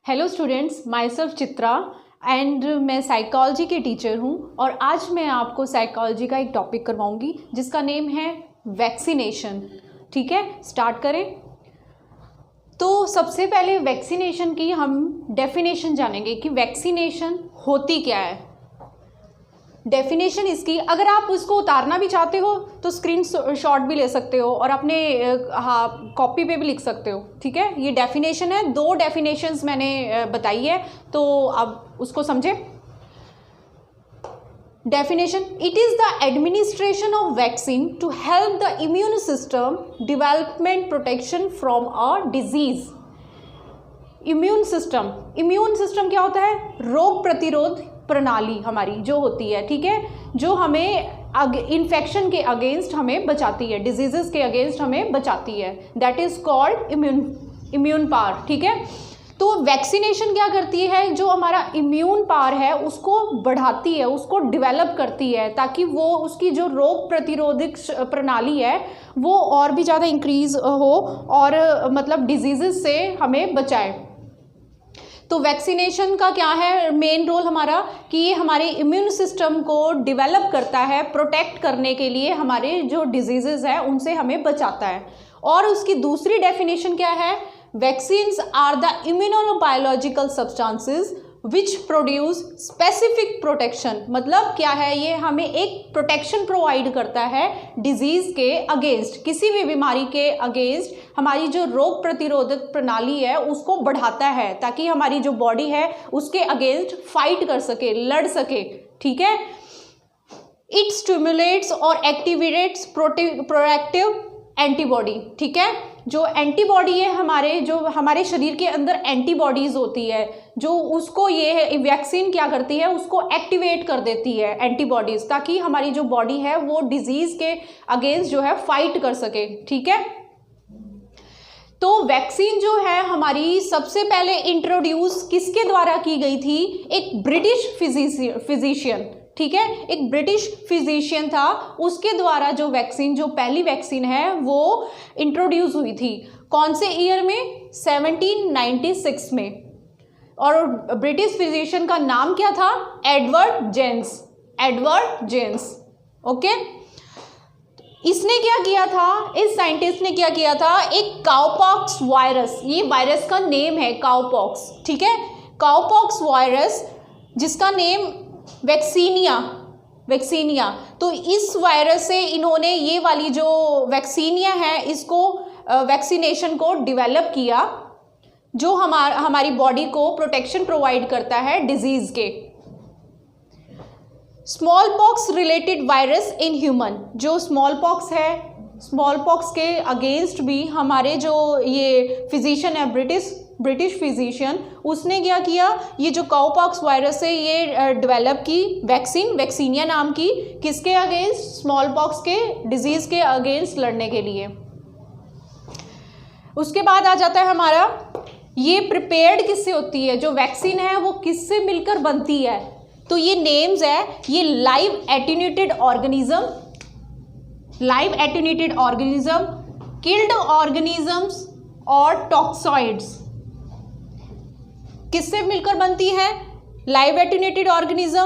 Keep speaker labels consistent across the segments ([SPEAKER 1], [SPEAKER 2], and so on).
[SPEAKER 1] Hello students, my self Chitra and मैं psychology की teacher हूँ और आज मैं आपको साइकोलॉजी का एक टॉपिक करवाऊँगी जिसका नेम है वैक्सीनेशन। ठीक है, स्टार्ट करें। तो सबसे पहले वैक्सीनेशन की हम डेफिनेशन जानेंगे कि वैक्सीनेशन होती क्या है। डेफिनेशन इसकी, अगर आप उसको उतारना भी चाहते हो तो स्क्रीन शॉट भी ले सकते हो और अपने कॉपी पे भी लिख सकते हो। ठीक है, ये डेफिनेशन है, दो डेफिनेशंस मैंने बताई है, तो अब उसको समझे। Definition: it is the administration of vaccine to help the immune system development protection from a disease. Immune system क्या होता है? रोग प्रतिरोध प्रणाली हमारी जो होती है, ठीक है, जो हमें इन्फेक्शन के अगेंस्ट हमें बचाती है, डिजीजेस के अगेंस्ट हमें बचाती है, that is called immune power. ठीक है, तो वैक्सीनेशन क्या करती है? जो हमारा इम्यून पावर है उसको बढ़ाती है, उसको डेवलप करती है, ताकि वो उसकी जो रोग प्रतिरोधक प्रणाली है वो और भी ज़्यादा इंक्रीज हो और मतलब डिजीजेस से हमें बचाए। तो वैक्सीनेशन का क्या है मेन रोल हमारा, कि ये हमारे इम्यून सिस्टम को डेवलप करता है, प्रोटेक्ट करने के लिए हमारे जो डिजीजेस हैं उनसे हमें बचाता है। और उसकी दूसरी डेफिनेशन क्या है? Vaccines are the immunobiological substances which produce specific protection. मतलब क्या है? ये हमें एक प्रोटेक्शन प्रोवाइड करता है डिजीज के अगेंस्ट, किसी भी बीमारी के अगेंस्ट हमारी जो रोग प्रतिरोधक प्रणाली है उसको बढ़ाता है, ताकि हमारी जो बॉडी है उसके अगेंस्ट फाइट कर सके, लड़ सके। ठीक है, इट स्टिमुलेट्स और एक्टिवेट्स प्रोएक्टिव एंटीबॉडी। ठीक है, जो एंटीबॉडी है हमारे शरीर के अंदर एंटीबॉडीज होती है, जो उसको ये वैक्सीन क्या करती है? उसको एक्टिवेट कर देती है एंटीबॉडीज, ताकि हमारी जो बॉडी है वो डिजीज के अगेंस्ट जो है फाइट कर सके। ठीक है, तो वैक्सीन जो है हमारी सबसे पहले इंट्रोड्यूस किसके द्वारा की गई थी? एक ब्रिटिश फिजिशियन। ठीक है, एक ब्रिटिश फिजिशियन था, उसके द्वारा जो पहली वैक्सीन है वो इंट्रोड्यूस हुई थी। कौन से ईयर में? 1796 में। और ब्रिटिश फिजिशियन का नाम क्या था? Edward gents. ओके, इसने क्या किया था? इस साइंटिस्ट ने क्या किया था? एक काउपॉक्स वायरस, ये वायरस का नेम है काउपॉक्स। ठीक है, काउपॉक्स वायरस जिसका नेम वैक्सीनिया। तो इस वायरस से इन्होंने ये वाली जो वैक्सीनिया है इसको वैक्सीनेशन को डेवलप किया, जो हमारी बॉडी को प्रोटेक्शन प्रोवाइड करता है डिजीज के। Small pox related virus in human, जो स्मॉल पॉक्स है, स्मॉल पॉक्स के अगेंस्ट भी हमारे जो ये फिजिशियन है ब्रिटिश फिजिशियन, उसने क्या किया? ये जो काउपॉक्स वायरस है ये डेवलप की वैक्सीनिया नाम की, किसके अगेंस्ट? स्मॉल पॉक्स के डिजीज के अगेंस्ट लड़ने के लिए। उसके बाद आ जाता है हमारा, ये प्रिपेयर्ड किससे होती है? जो वैक्सीन है वो किससे मिलकर बनती है? तो ये नेम्स है, ये live attenuated organism, killed organisms और टॉक्सॉइड्स। किससे मिलकर बनती है? Live attenuated organism,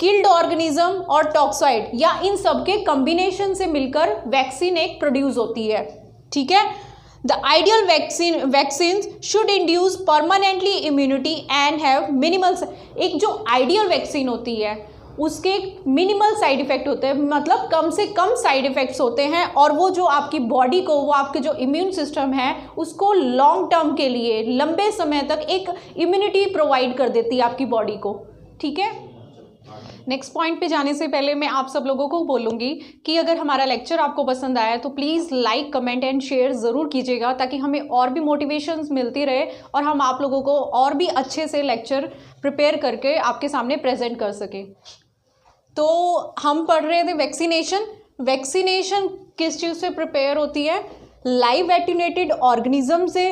[SPEAKER 1] killed organism और टॉक्सॉइड, या इन सब के कॉम्बिनेशन से मिलकर वैक्सीन एक प्रोड्यूस होती है। ठीक है, the ideal vaccine should induce permanently immunity and have minimal. एक जो आइडियल वैक्सीन होती है उसके मिनिमल साइड इफेक्ट होते हैं, मतलब कम से कम साइड इफेक्ट्स होते हैं, और वो जो आपकी बॉडी को, वो आपके जो इम्यून सिस्टम है उसको लॉन्ग टर्म के लिए, लंबे समय तक एक इम्यूनिटी प्रोवाइड कर देती है आपकी बॉडी को। ठीक है, नेक्स्ट पॉइंट पे जाने से पहले मैं आप सब लोगों को बोलूँगी कि अगर हमारा लेक्चर आपको पसंद आया तो please like, comment and share ज़रूर कीजिएगा, ताकि हमें और भी मोटिवेशंस मिलती रहे और हम आप लोगों को और भी अच्छे से लेक्चर प्रिपेयर करके आपके सामने प्रेजेंट कर सके। तो हम पढ़ रहे थे वैक्सीनेशन किस चीज़ से प्रिपेयर होती है? लाइव एटेन्यूएटेड ऑर्गेनिज्म से,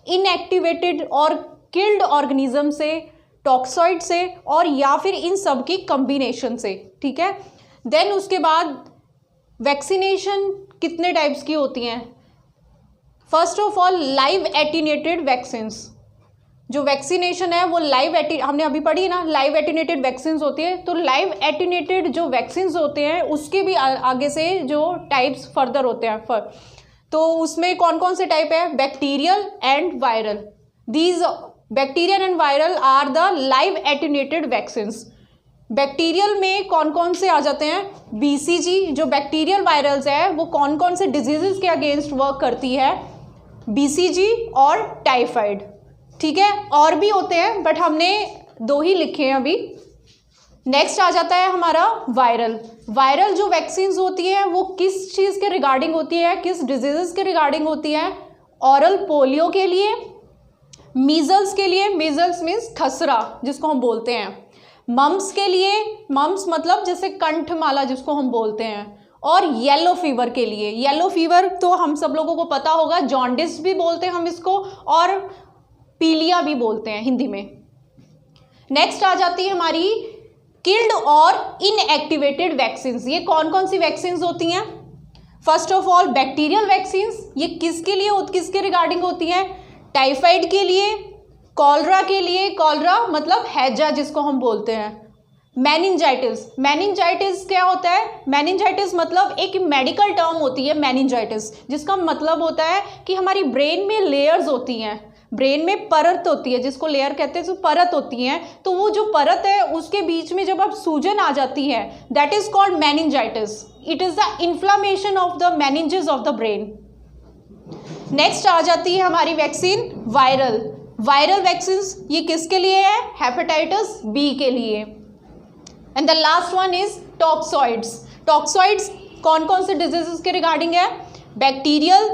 [SPEAKER 1] इनएक्टिवेटेड और किल्ड ऑर्गेनिज्म से, टॉक्सॉइड से, और या फिर इन सब की कॉम्बिनेशन से। ठीक है, देन उसके बाद वैक्सीनेशन कितने टाइप्स की होती हैं? First of all live attenuated vaccines, जो वैक्सीनेशन है वो हमने अभी पढ़ी ना, लाइव एटीन्यूएटेड वैक्सीन होती है, तो लाइव एटीन्यूएटेड जो वैक्सीन होते हैं उसके भी आगे से जो टाइप्स फर्दर होते हैं तो उसमें कौन कौन से टाइप है, bacterial and viral. These bacterial and viral are the live attenuated vaccine. Bacterial में कौन कौन से आ जाते हैं, बीसीजी। जो बैक्टीरियल वायरल्स है वो कौन कौन से डिजीजेस के अगेंस्ट वर्क करती है, बीसीजी और टाइफाइड, ठीक है। और भी होते हैं बट हमने 2 ही लिखे हैं अभी। नेक्स्ट आ जाता है हमारा वायरल। वायरल जो वैक्सीन्स होती है वो किस चीज़ के रिगार्डिंग होती है, किस डिजीजेस के रिगार्डिंग होती है, ऑरल पोलियो के लिए, मीजल्स के लिए, मीजल्स मीन्स खसरा जिसको हम बोलते हैं, मम्स के लिए, मम्स मतलब जैसे कंठमाला जिसको हम बोलते हैं, और येलो फीवर के लिए। येलो फीवर तो हम सब लोगों को पता होगा, जॉन्डिस भी बोलते हैं हम इसको, और पीलिया भी बोलते हैं हिंदी में। नेक्स्ट आ जाती है हमारी किल्ड और इनएक्टिवेटेड वैक्सीन्स। ये कौन कौन सी वैक्सीन्स होती हैं, first of all bacterial vaccines, ये किसके लिए, किसके रिगार्डिंग होती हैं, टाइफाइड के लिए, कॉलरा के लिए, कॉलरा मतलब हैजा जिसको हम बोलते हैं, मेनिंजाइटिस। मेनिंजाइटिस क्या होता है, मेनिंजाइटिस मतलब एक मेडिकल टर्म होती है मेनिंजाइटिस, जिसका मतलब होता है कि हमारी ब्रेन में लेयर्स होती हैं, ब्रेन में परत होती है, जिसको लेयर कहते हैं, जो परत होती हैं, तो वो जो परत है उसके बीच में जब अब सूजन आ जाती है, that is called meningitis. It is the inflammation of the meninges of the brain. Next आ जाती है हमारी वैक्सीन वायरल। वायरल वैक्सीन ये किसके लिए है, हेपेटाइटिस बी के लिए। And the last one is toxoids. Toxoids कौन कौन से डिजीजेस के रिगार्डिंग है, बैक्टीरियल,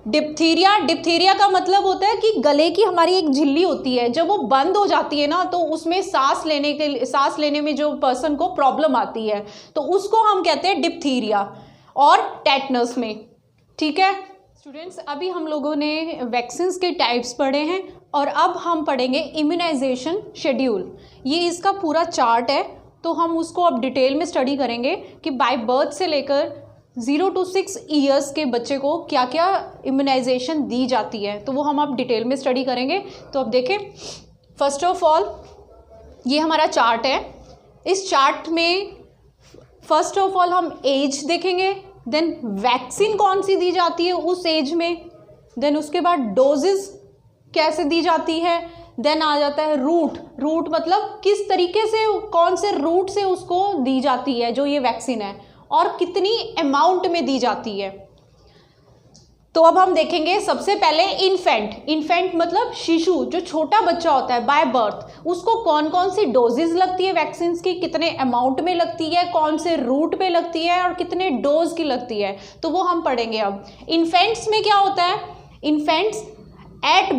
[SPEAKER 1] डिप्थीरिया। डिप्थीरिया का मतलब होता है कि गले की हमारी एक झिल्ली होती है, जब वो बंद हो जाती है ना तो उसमें सांस लेने में जो पर्सन को प्रॉब्लम आती है तो उसको हम कहते हैं डिप्थीरिया, और टेटनस में, ठीक है स्टूडेंट्स। अभी हम लोगों ने वैक्सीन्स के टाइप्स पढ़े हैं और अब हम पढ़ेंगे इम्यूनाइजेशन शेड्यूल। ये इसका पूरा चार्ट है, तो हम उसको अब डिटेल में स्टडी करेंगे कि बाय बर्थ से लेकर 0 to 6 ईयर्स के बच्चे को क्या क्या इम्यूनाइजेशन दी जाती है, तो वो हम अब डिटेल में स्टडी करेंगे। तो अब देखें, फर्स्ट ऑफ ऑल ये हमारा चार्ट है। इस चार्ट में फर्स्ट ऑफ ऑल हम एज देखेंगे, देन वैक्सीन कौन सी दी जाती है उस एज में, देन उसके बाद डोजेस कैसे दी जाती है, देन आ जाता है रूट। रूट मतलब किस तरीके से, कौन से रूट से उसको दी जाती है जो ये वैक्सीन है, और कितनी अमाउंट में दी जाती है। तो अब हम देखेंगे सबसे पहले इन्फेंट। इन्फेंट मतलब शिशु, जो छोटा बच्चा होता है बाय बर्थ, उसको कौन कौन सी डोजेज लगती है वैक्सीन की, कितने अमाउंट में लगती है, कौन से रूट पे लगती है, और कितने डोज की लगती है, तो वो हम पढ़ेंगे। अब इन्फेंट्स में क्या होता है, इन्फेंट्स एट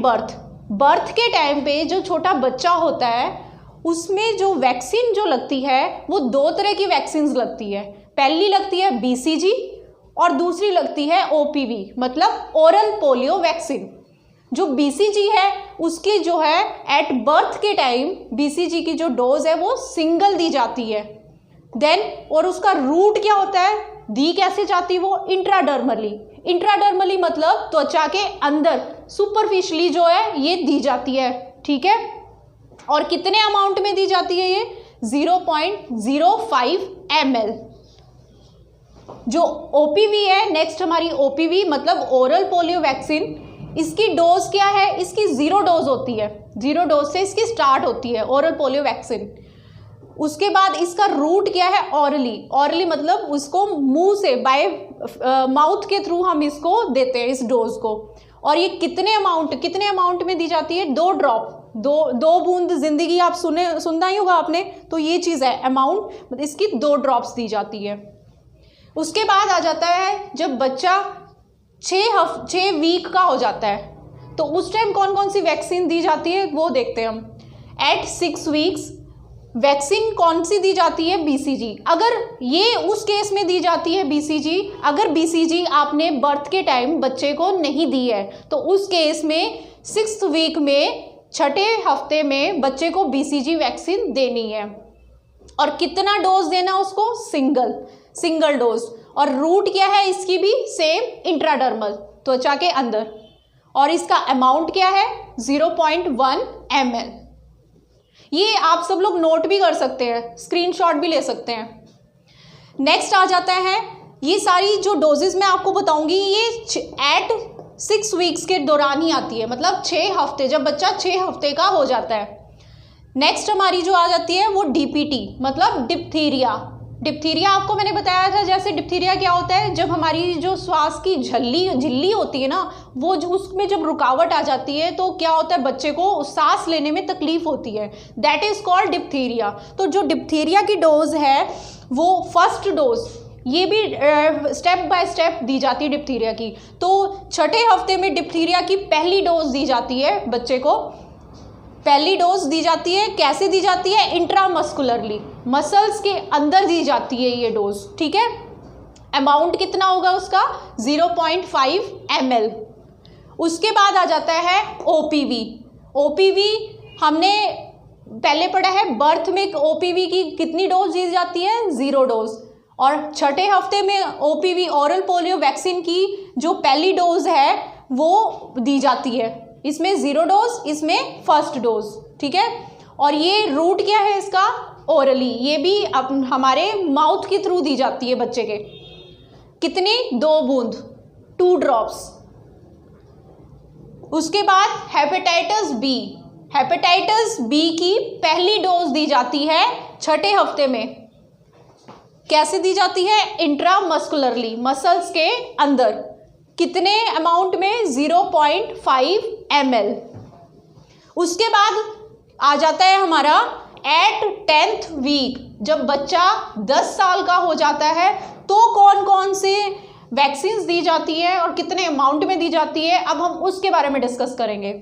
[SPEAKER 1] बर्थ के टाइम पे जो छोटा बच्चा होता है उसमें जो वैक्सीन जो लगती है वो 2 तरह की वैक्सीन लगती है। पहली लगती है बीसीजी और दूसरी लगती है ओपीवी मतलब ओरल पोलियो वैक्सीन। जो बीसीजी है उसकी जो है एट बर्थ के टाइम बीसीजी की जो डोज है वो सिंगल दी जाती है। देन और उसका रूट क्या होता है, दी कैसे जाती है, वो इंट्राडर्मली। इंट्राडर्मली मतलब त्वचा के अंदर सुपरफिशली जो है ये दी जाती है, ठीक है। और कितने अमाउंट में दी जाती है ये, 0.05 ml। जो ओपीवी है, नेक्स्ट हमारी ओपीवी मतलब ओरल पोलियो वैक्सीन, इसकी डोज क्या है, इसकी 0 डोज होती है, 0 डोज से इसकी स्टार्ट होती है ओरल पोलियो वैक्सीन। उसके बाद इसका रूट क्या है, ऑरली मतलब उसको मुंह से बाय माउथ के थ्रू हम इसको देते हैं इस डोज को। और ये कितने अमाउंट में दी जाती है, 2 ड्रॉप, दो बूंद जिंदगी आप सुनना ही होगा आपने, तो ये चीज़ है अमाउंट, इसकी 2 ड्रॉप्स दी जाती है। उसके बाद आ जाता है जब बच्चा 6 वीक का हो जाता है तो उस टाइम कौन कौन सी वैक्सीन दी जाती है वो देखते हैं हम। एट 6 वीक्स वैक्सीन कौन सी दी जाती है, बीसीजी। अगर ये उस केस में दी जाती है बीसीजी, अगर बीसीजी आपने बर्थ के टाइम बच्चे को नहीं दी है तो उस केस में 6th वीक में 6ठे हफ्ते में बच्चे को बीसीजी वैक्सीन देनी है। और कितना डोज देना उसको, सिंगल डोज। और रूट क्या है इसकी भी सेम, इंट्राडर्मल त्वचा के अंदर। और इसका अमाउंट क्या है, 0.1 ml। ये आप सब लोग नोट भी कर सकते हैं, स्क्रीनशॉट भी ले सकते हैं। नेक्स्ट आ जाता है, ये सारी जो डोजेस मैं आपको बताऊंगी ये एट 6 वीक्स के दौरान ही आती है, मतलब 6 हफ्ते, जब बच्चा 6 हफ्ते का हो जाता है। नेक्स्ट हमारी जो आ जाती है वो डीपीटी, मतलब डिप्थीरिया। डिप्थीरिया आपको मैंने बताया था, जैसे डिप्थीरिया क्या होता है, जब हमारी जो श्वास की झिल्ली होती है ना, वो जो उसमें जब रुकावट आ जाती है तो क्या होता है, बच्चे को सांस लेने में तकलीफ होती है, दैट इज कॉल्ड डिप्थीरिया। तो जो डिप्थीरिया की डोज है वो फर्स्ट डोज, ये भी स्टेप बाय स्टेप दी जाती है डिप्थीरिया की। तो 6ठे हफ्ते में डिप्थीरिया की पहली डोज दी जाती है बच्चे को। पहली डोज दी जाती है, कैसे दी जाती है, इंट्रामस्कुलरली, मसल्स के अंदर दी जाती है ये डोज, ठीक है। अमाउंट कितना होगा उसका, 0.5 ml। उसके बाद आ जाता है ओपीवी। ओपीवी हमने पहले पढ़ा है, बर्थ में ओपीवी की कितनी डोज दी जाती है, 0 डोज। और 6ठे हफ्ते में ओपीवी ओरल पोलियो वैक्सीन की जो पहली डोज है वो दी जाती है, इसमें 0 डोज, इसमें फर्स्ट डोज, ठीक है। और ये रूट क्या है इसका, ओरली, ये भी हमारे माउथ के थ्रू दी जाती है बच्चे के। कितनी, 2 बूंद, 2 ड्रॉप्स। उसके बाद हेपेटाइटिस बी। हेपेटाइटिस बी की पहली डोज दी जाती है 6ठे हफ्ते में। कैसे दी जाती है, इंट्रामस्कुलरली, मसल्स के अंदर। कितने अमाउंट में, 0.5 ml। उसके बाद आ जाता है हमारा एट 10th वीक, जब बच्चा 10 साल का हो जाता है तो कौन कौन से वैक्सीन्स दी जाती है और कितने अमाउंट में दी जाती है, अब हम उसके बारे में डिस्कस करेंगे।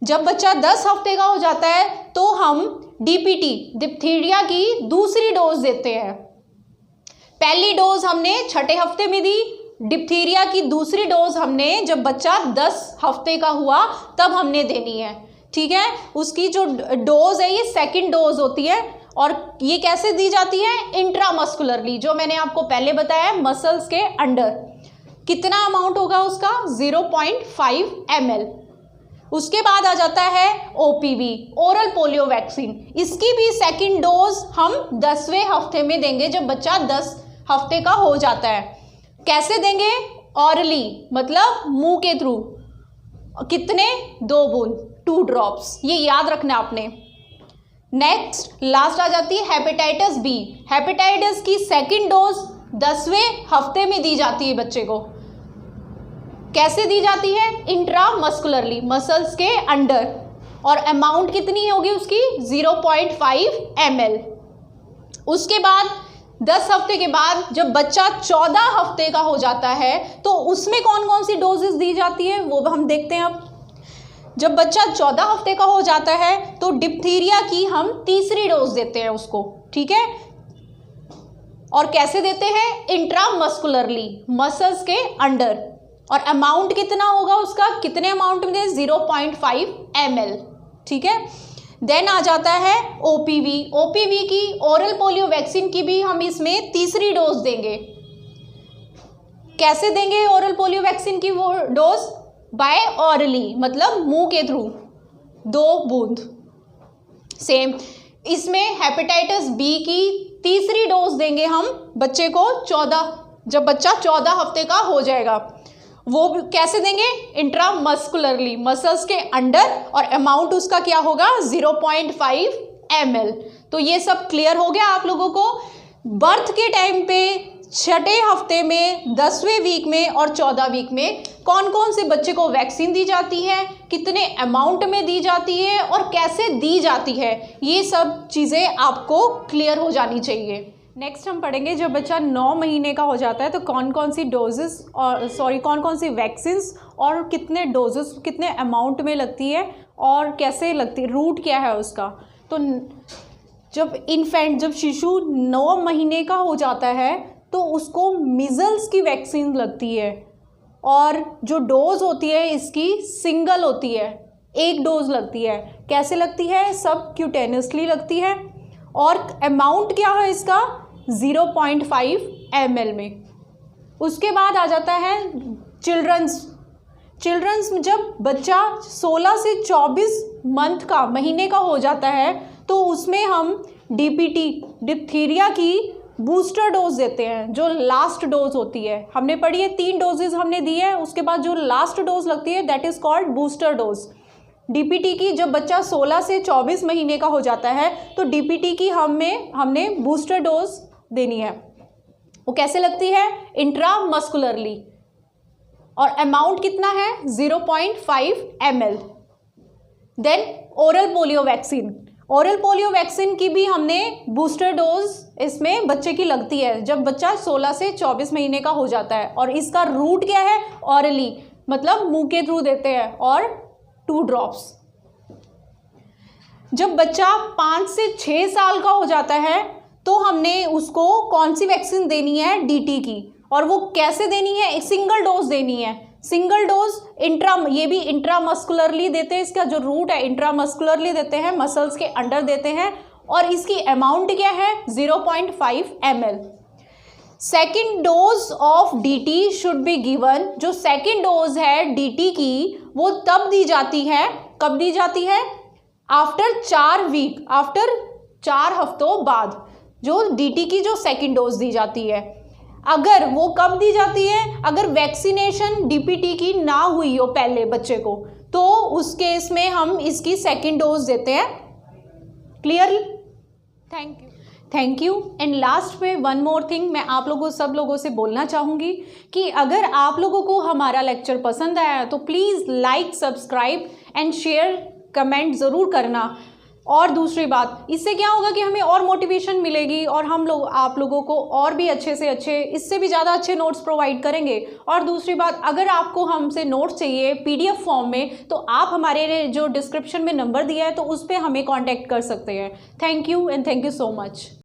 [SPEAKER 1] जब बच्चा 10 हफ्ते का हो जाता है तो हम डीपीटी, डिप्थीरिया की दूसरी डोज देते हैं। पहली डोज हमने 6ठे हफ्ते में दी, डिप्थीरिया की दूसरी डोज हमने जब बच्चा 10 हफ्ते का हुआ तब हमने देनी है, ठीक है। उसकी जो डोज है ये सेकंड डोज होती है और ये कैसे दी जाती है, इंट्रामस्कुलरली, जो मैंने आपको पहले बताया, मसल्स के अंडर। कितना अमाउंट होगा उसका, 0.5 ml। उसके बाद आ जाता है ओपीवी, ओरल पोलियो वैक्सीन। इसकी भी सेकंड डोज हम 10वें हफ्ते में देंगे, जब बच्चा 10 हफ्ते का हो जाता है। कैसे देंगे, ऑरली, मतलब मुंह के थ्रू। कितने, 2 बूंद, 2 ड्रॉप्स, ये याद रखना आपने। नेक्स्ट लास्ट आ जाती है हेपेटाइटिस बी। हेपेटाइटिस की सेकंड डोज 10वें हफ्ते में दी जाती है बच्चे को। कैसे दी जाती है, इंट्रामस्कुलरली, मसल्स के अंडर। और अमाउंट कितनी होगी उसकी, 0.5 ml। उसके बाद 10 हफ्ते के बाद जब बच्चा 14 हफ्ते का हो जाता है तो उसमें कौन कौन सी डोजेस दी जाती है वो हम देखते हैं। अब जब बच्चा 14 हफ्ते का हो जाता है तो डिप्थीरिया की हम तीसरी डोज देते हैं उसको, ठीक है। और कैसे देते हैं, इंट्रामस्कुलरली, मसल्स के अंडर। और अमाउंट कितना होगा उसका, कितने अमाउंट में, 0.5 ml, ठीक है। देन आ जाता है ओपीवी। ओपीवी की ओरल पोलियो वैक्सीन की भी हम इसमें तीसरी डोज देंगे। कैसे देंगे ओरल पोलियो वैक्सीन की वो डोज, बाय ऑरली, मतलब मुंह के थ्रू, 2 बूंद। सेम इसमें हेपेटाइटिस बी की तीसरी डोज देंगे हम बच्चे को 14, जब बच्चा 14 हफ्ते का हो जाएगा। वो कैसे देंगे, इंट्रामस्कुलरली, मसल्स के अंडर। और अमाउंट उसका क्या होगा, 0.5 ml। तो ये सब क्लियर हो गया आप लोगों को। बर्थ के टाइम पे 6ठे हफ्ते में, 10वें वीक में और 14 वीक में कौन कौन से बच्चे को वैक्सीन दी जाती है, कितने अमाउंट में दी जाती है और कैसे दी जाती है, ये सब चीज़ें आपको क्लियर हो जानी चाहिए। नेक्स्ट हम पढ़ेंगे जब बच्चा 9 महीने का हो जाता है तो कौन कौन सी डोजेस और कौन कौन सी वैक्सीन्स और कितने डोजेस, कितने अमाउंट में लगती है और कैसे लगती है, रूट क्या है उसका। तो जब शिशु 9 महीने का हो जाता है तो उसको मीजल्स की वैक्सीन लगती है और जो डोज होती है इसकी सिंगल होती है, 1 डोज लगती है। कैसे लगती है, सबक्यूटेनियसली लगती है। और अमाउंट क्या है इसका, 0.5 ml में। उसके बाद आ जाता है चिल्ड्रंस में, जब बच्चा 16 से 24 मंथ का, महीने का हो जाता है तो उसमें हम डीपीटी, डिप्थीरिया की बूस्टर डोज देते हैं, जो लास्ट डोज होती है। हमने पढ़ी है 3 डोजेज हमने दी है, उसके बाद जो लास्ट डोज लगती है that is called booster dose. DPT की जब बच्चा 16 से 24 महीने का हो जाता है तो डीपीटी की हमने बूस्टर डोज देनी है। वो कैसे लगती है? इंट्रामस्कुलरली, और अमाउंट कितना है? 0.5 ml। Then oral polio vaccine, oral polio vaccine की भी हमने बूस्टर डोज इसमें बच्चे की लगती है जब बच्चा 16 से 24 महीने का हो जाता है। और इसका रूट क्या है? ऑरली, मतलब मुंह के थ्रू देते हैं, और 2 ड्रॉप्स। जब बच्चा 5 से 6 साल का हो जाता है तो हमने उसको कौन सी वैक्सीन देनी है? डीटी की। और वो कैसे देनी है? एक सिंगल डोज देनी है। सिंगल डोज ये भी इंट्रामस्कुलरली देते हैं, इसका जो रूट है इंट्रामस्कुलरली देते हैं, मसल्स के अंडर देते हैं। और इसकी अमाउंट क्या है? 0.5 ml। Second dose of DT should be given, जो सेकेंड डोज है डीटी की वो तब दी जाती है, कब दी जाती है? आफ्टर 4 वीक, आफ्टर 4 हफ्तों बाद जो डीटी की जो सेकेंड डोज दी जाती है। अगर वो कब दी जाती है? अगर वैक्सीनेशन डीपीटी की ना हुई हो पहले बच्चे को, तो उस केस में हम इसकी सेकेंड डोज देते हैं। Clear? Thank you. And last में वन मोर थिंग मैं आप लोगों सब लोगों से बोलना चाहूँगी कि अगर आप लोगों को हमारा लेक्चर पसंद आया तो please like, subscribe and share, comment ज़रूर करना। और दूसरी बात, इससे क्या होगा कि हमें और मोटिवेशन मिलेगी और हम लोग आप लोगों को और भी अच्छे से अच्छे, इससे भी ज़्यादा अच्छे नोट्स प्रोवाइड करेंगे। और दूसरी बात, अगर आपको हमसे नोट्स चाहिए PDF फॉर्म में तो आप हमारे जो डिस्क्रिप्शन में नंबर दिया है तो उस पर हमें कॉन्टैक्ट कर सकते हैं। Thank you and thank you so much.